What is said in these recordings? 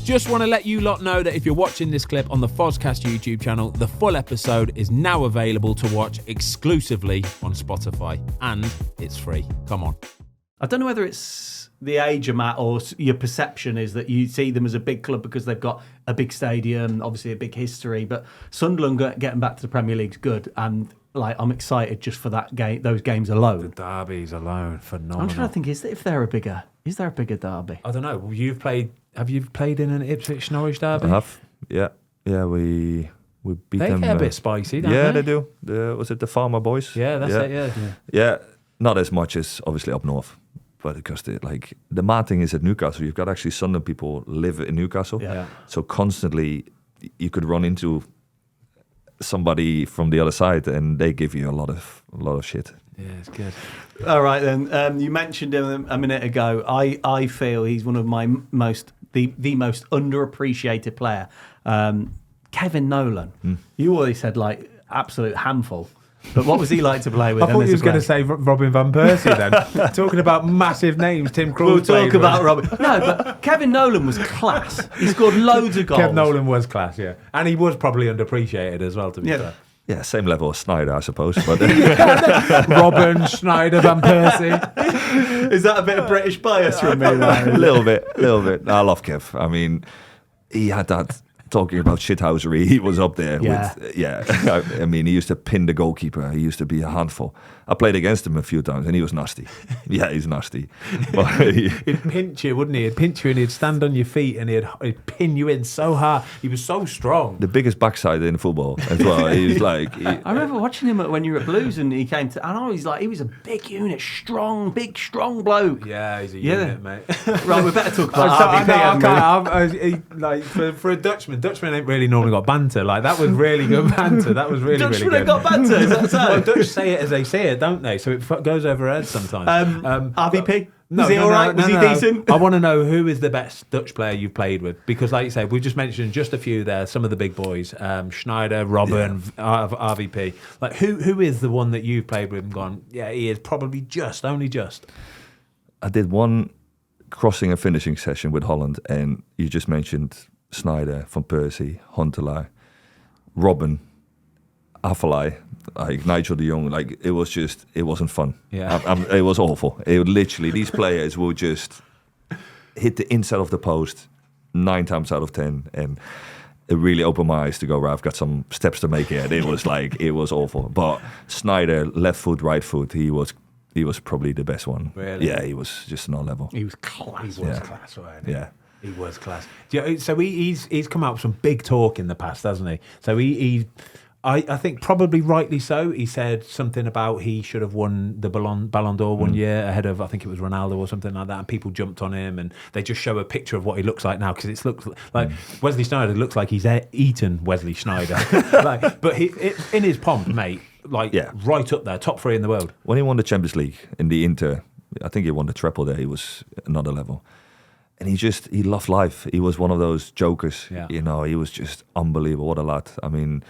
Just want to let you lot know that if you're watching this clip on the Fozcast YouTube channel, the full episode is now available to watch exclusively on Spotify, and it's free. Come on. I don't know whether it's the age of Matt or your perception is that you see them as a big club because they've got a big stadium, obviously a big history, but Sunderland getting back to the Premier League's good, and I'm excited just for that game, those games alone. The derbies alone, phenomenal. I'm trying to think, is there a bigger derby? I don't know. Have you played in an Ipswich Norwich derby? I have. Yeah, we beat them. They get a bit spicy, don't they? Yeah, they do. Was it the Farmer Boys? Yeah, that's it. Yeah. Yeah, not as much as obviously up north. But because the mad thing is at Newcastle, you've got actually Sunderland people live in Newcastle. Yeah. So constantly you could run into somebody from the other side and they give you a lot of shit. Yeah, it's good. All right then. You mentioned him a minute ago. I feel he's one of my the most underappreciated player. Kevin Nolan. You always said absolute handful. But what was he like to play with? I thought he was going to say Robin van Persie then. Talking about massive names, Tim Krul. We'll talk about Robin. No, but Kevin Nolan was class. He scored loads of goals. Kevin Nolan was class, yeah. And he was probably underappreciated as well, to be fair. Yeah, same level as Snyder, I suppose. But Robin, Schneider, Van Persie. Is that a bit of British bias from me? A little bit. I love Kev. I mean, he had that... Talking about shithousery, he was up there with, I mean, he used to pin the goalkeeper. He used to be a handful. I played against him a few times and he was nasty. Yeah, he's nasty. But he'd pinch you, wouldn't he? He'd pinch you and he'd stand on your feet and he'd pin you in so hard. He was so strong. The biggest backside in football as well. He was I remember watching him when you were at Blues and he came to, and I was he was a big unit, big, strong bloke. Yeah, he's a unit, mate. Right, we better talk about RVP. For a Dutchman ain't really normally got banter. That was really good banter. That was really, Dutchmen really good. got banter, is that so? Well, Dutch say it as they say it, don't they? So it goes over heads sometimes. RVP? Was he all right? Was he decent? I want to know who is the best Dutch player you've played with, because like you say, we just mentioned just a few there, some of the big boys, Schneider, Robin, RVP. Who is the one that you've played with and gone, yeah, he is probably only just. I did one crossing and finishing session with Holland, and you just mentioned Snyder, Van Persie, Huntelaar, Robin, Afellay, Nigel de Jong. It wasn't fun. Yeah. It was awful. It would literally, these players will just hit the inside of the post 9 times out of 10, and it really opened my eyes to go, right, I've got some steps to make here. And it was awful. But Snyder, left foot, right foot, he was probably the best one. Really? Yeah, he was just another level. He was class. He was class, right? Yeah. He was class. So he's come out with some big talk in the past, hasn't he? So I think probably rightly so. He said something about he should have won the Ballon d'Or one year ahead of, I think it was Ronaldo or something like that, and people jumped on him, and they just show a picture of what he looks like now, because it looks like Wesley Sneijder looks like he's eaten Wesley Sneijder. But in his pomp, mate, right up there, top 3 in the world. When he won the Champions League in the Inter, I think he won the treble there, he was another level. And he loved life. He was one of those jokers. Yeah. He was just unbelievable. What a lad. I mean,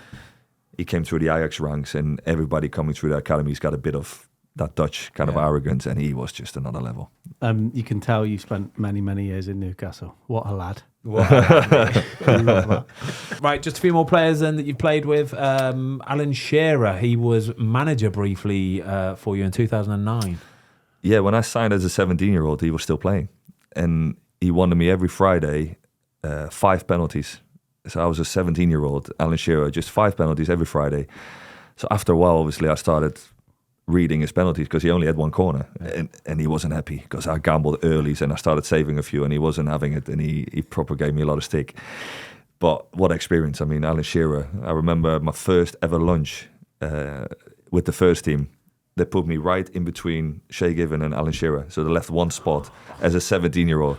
he came through the Ajax ranks, and everybody coming through the academy's got a bit of that Dutch kind of arrogance, and he was just another level. You can tell you spent many, many years in Newcastle. What a lad. I love that. Right, just a few more players then that you've played with. Alan Shearer, he was manager briefly for you in 2009. Yeah, when I signed as a 17-year-old, he was still playing. And he wanted me every Friday, 5 penalties. So I was a 17-year-old, Alan Shearer, just 5 penalties every Friday. So after a while, obviously, I started reading his penalties because he only had 1 corner. And he wasn't happy because I gambled early and I started saving a few, and he wasn't having it, and he proper gave me a lot of stick. But what experience. I mean, Alan Shearer, I remember my first ever lunch with the first team. They put me right in between Shay Given and Alan Shearer. So they left 1 spot as a 17-year-old.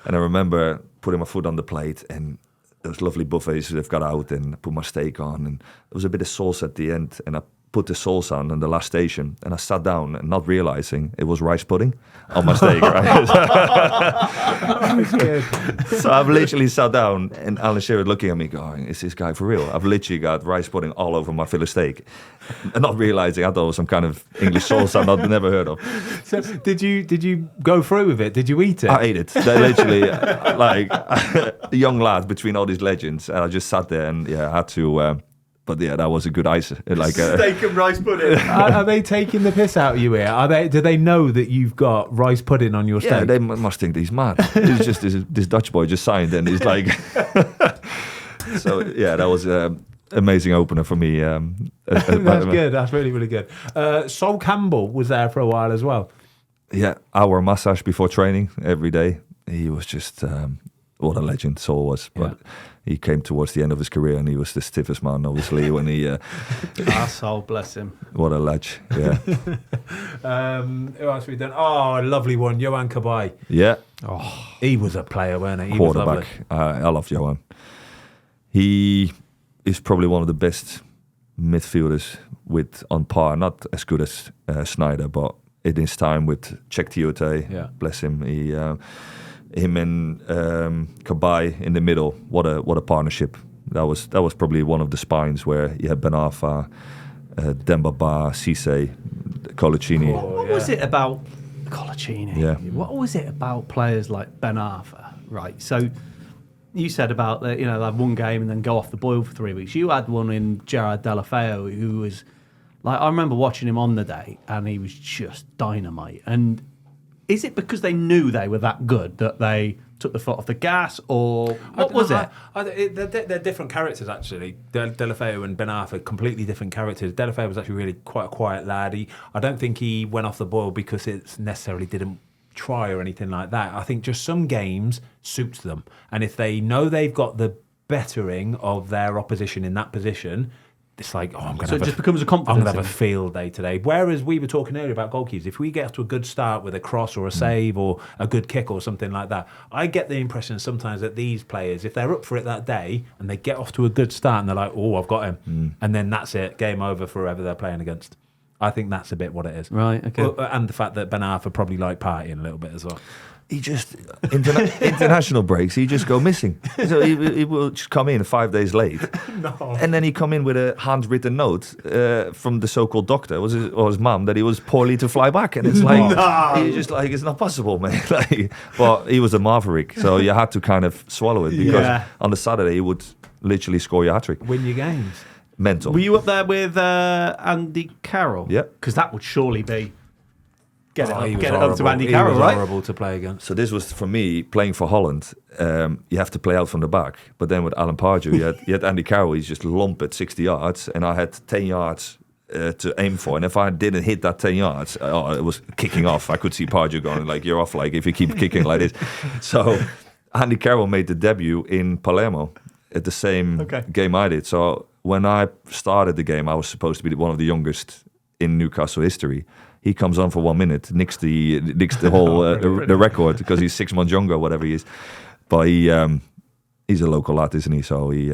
And I remember putting my foot on the plate, and those lovely buffets they've got out, and I put my steak on, and there was a bit of sauce at the end, and I put the sauce on the last station, and I sat down and not realizing it was rice pudding on my steak. Right? That's good. So I've literally sat down, and Alan Shearer looking at me going, is this guy for real? I've literally got rice pudding all over my fillet steak. And not realizing I thought it was some kind of English sauce I've never heard of. So did you go through with it? Did you eat it? I ate it. They literally, like, a young lad between all these legends, and I just sat there and I had to... but yeah, that was a good ice. Like steak and rice pudding. Are they taking the piss out of you here? Do they know that you've got rice pudding on your steak? Yeah, they must think that he's mad. It's just this Dutch boy just signed, and he's like... So yeah, that was an amazing opener for me. That's good. That's really, really good. Sol Campbell was there for a while as well. Yeah, hour massage before training every day. He was just what a legend Sol was. But he came towards the end of his career, and he was the stiffest man, obviously, when he... Soul, bless him. What a ledge, yeah. Who else have we done? Oh, a lovely one, Johan Kabay. Yeah. Oh, he was a player, wasn't he? He Quarterback. was lovely. I love Johan. He is probably one of the best midfielders on par. Not as good as Sneijder, but in his time with Czech Tiote, bless him. Him and Kabay in the middle. What a partnership. That was probably one of the spines where you had Ben Arfa, Demba Ba, Cisse, Colaccini. What was it about Colaccini? Yeah. What was it about players like Ben Arfa? Right. So you said about they have one game and then go off the boil for 3 weeks. You had one in Gerard Deulofeu who was like, I remember watching him on the day, and he was just dynamite. And is it because they knew they were that good that they took the foot off the gas, or what was it? They're different characters, actually. Deulofeu and Ben Arfa, completely different characters. Deulofeu was actually really quite a quiet lad. I don't think he went off the boil because it necessarily didn't try or anything like that. I think just some games suits them, and if they know they've got the bettering of their opposition in that position, it's like, it just becomes a confidence. I'm going to have a field day today. Whereas we were talking earlier about goalkeepers, if we get off to a good start with a cross or a save or a good kick or something like that, I get the impression sometimes that these players, if they're up for it that day and they get off to a good start and they're like, I've got him, and then that's it, game over for whoever they're playing against. I think that's a bit what it is. Right, okay. And the fact that Ben Arfa probably like partying a little bit as well. He just international breaks. He just go missing. So he will just come in 5 days late, and then he come in with a handwritten note from the so-called doctor or his mum that he was poorly to fly back, and it's like he's just like, it's not possible, man. But he was a maverick, so you had to kind of swallow it because on the Saturday he would literally score your hat-trick, win your games. Mental. Were you up there with Andy Carroll? Yeah, because that would surely be. Get it horrible. up to Andy Carroll, he was right? Horrible to play against. So this was, for me, playing for Holland. You have to play out from the back. But then with Alan Pardew, you had Andy Carroll. He's just lump at 60 yards, and I had 10 yards to aim for. And if I didn't hit that 10 yards, it was kicking off. I could see Pardew going like, "You're off!" Like if you keep kicking like this. So Andy Carroll made the debut in Palermo at the same game I did. So when I started the game, I was supposed to be one of the youngest in Newcastle history. He comes on for 1 minute, nicks the whole the record because he's 6 months younger, whatever he is. But he's a local lad, isn't he? So he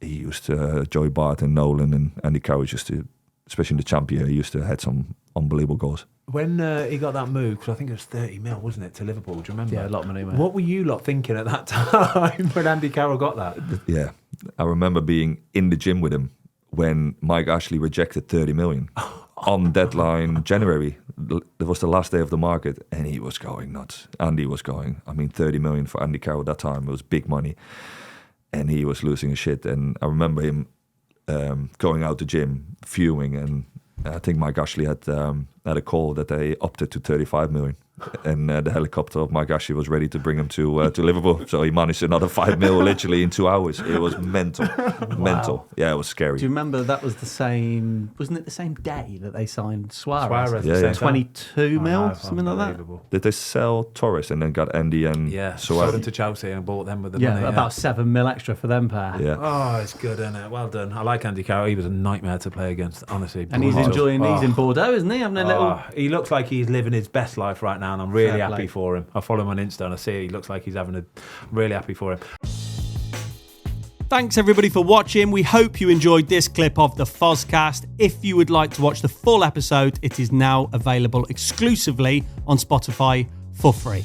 used to Joey Bart and Nolan and Andy Carroll especially in the champion, he used to had some unbelievable goals. When he got that move, because I think it was 30 mil, wasn't it, to Liverpool? Do you remember? Yeah, a lot of money. What were you lot thinking at that time when Andy Carroll got that? Yeah, I remember being in the gym with him when Mike Ashley rejected 30 million on deadline January. It was the last day of the market, and he was going nuts. Andy was going. 30 million for Andy Carroll at that time. It was big money, and he was losing his shit. And I remember him going out the gym, fuming, and I think Mike Ashley had a call that they opted to 35 million. And the helicopter of Mike Ashley was ready to bring him to Liverpool. So he managed another 5 mil literally in 2 hours. It was mental. Mental. Yeah, it was scary. Do you remember that was wasn't it the same day that they signed Suarez? Yeah. 22 mil, something like that? Did they sell Torres and then got Andy and Suarez? Suarez? Sold them to Chelsea and bought them with the money. About 7 mil extra for them pair. Yeah. Oh, it's good, isn't it? Well done. I like Andy Carroll. He was a nightmare to play against, honestly. And he's enjoying, he's in Bordeaux, isn't he? Having a little... He looks like he's living his best life right now, and I'm really Fair happy play. for him. I follow him on Insta and I see he looks like he's having I'm really happy for him. Thanks everybody for watching. We hope you enjoyed this clip of the Fozcast. If you would like to watch the full episode, it is now available exclusively on Spotify for free.